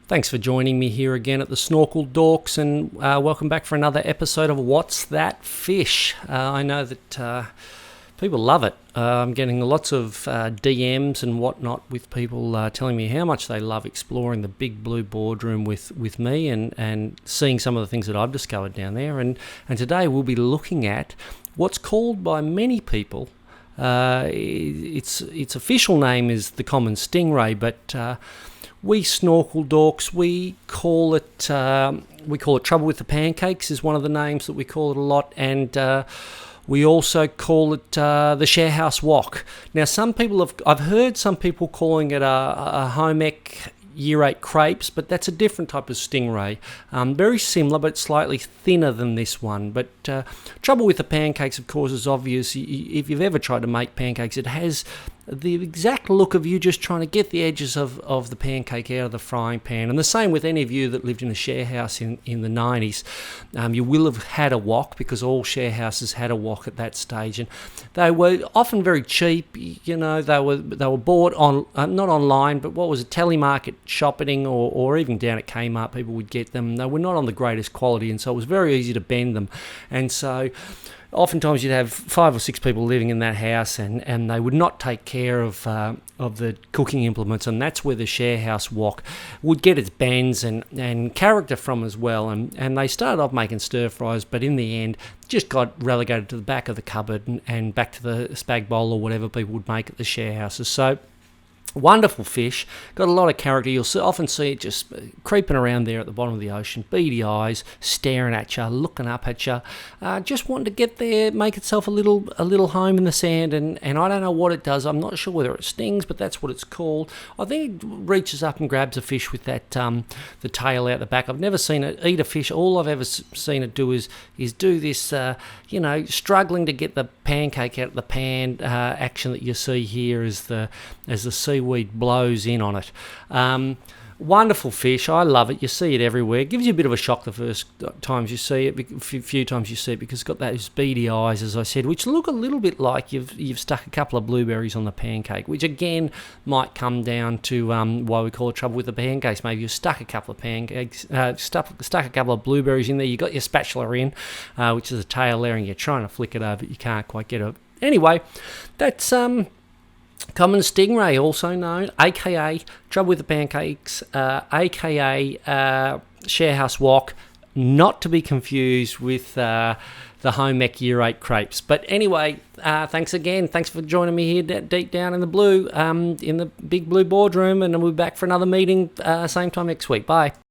Thanks for joining me here again at the Snorkel Dorks, and welcome back for another episode of What's That Fish? I know that people love it. I'm getting lots of DMs and whatnot with people telling me how much they love exploring the big blue boardroom with me and seeing some of the things that I've discovered down there. And today we'll be looking at what's called by many people, its official name is the common stingray, but we Snorkel Dorks, we call it Trouble with the Pancakes is one of the names that we call it a lot, and we also call it the Sharehouse Wok. Now, I've heard some people calling it a home ec year 8 crepes, but that's a different type of stingray. Very similar, but slightly thinner than this one. But trouble with the pancakes, of course, is obvious. If you've ever tried to make pancakes, it has the exact look of you just trying to get the edges of the pancake out of the frying pan. And the same with any of you that lived in a share house in the 90s. You will have had a wok, because all share houses had a wok at that stage. And they were often very cheap. You know, they were bought on, not online, but what was it, telemarket shopping or even down at Kmart, people would get them. They were not on the greatest quality, and so it was very easy to bend them. And so oftentimes you'd have 5 or 6 people living in that house, and they would not take care of the cooking implements, and that's where the Sharehouse wok would get its bends and character from as well. And they started off making stir fries, but in the end just got relegated to the back of the cupboard and back to the spag bowl or whatever people would make at the share houses. So wonderful fish, got a lot of character. You'll often see it just creeping around there at the bottom of the ocean, beady eyes, staring at you, looking up at you, just wanting to get there, make itself a little home in the sand. And I don't know what it does. I'm not sure whether it stings, but that's what it's called. I think it reaches up and grabs a fish with that the tail out the back. I've never seen it eat a fish. All I've ever seen it do is do this, struggling to get the pancake out of the pan action that you see here as the seaweed blows in on it. Wonderful fish. I love it. You see it everywhere. It gives you a bit of a shock the first times you see it, a few times you see it, because it's got those beady eyes, as I said, which look a little bit like you've stuck a couple of blueberries on the pancake, which again might come down to why we call it trouble with the pancakes. Maybe you've stuck a couple of pancakes, stuck a couple of blueberries in there, you've got your spatula in, which is a tail there, and you're trying to flick it over, but you can't quite get it. Anyway, that's common stingray, also known, aka Trouble with the Pancakes, aka Sharehouse wok, not to be confused with the home ec year 8 crepes. But anyway, thanks again. Thanks for joining me here deep down in the blue, in the big blue boardroom, and we'll be back for another meeting same time next week. Bye.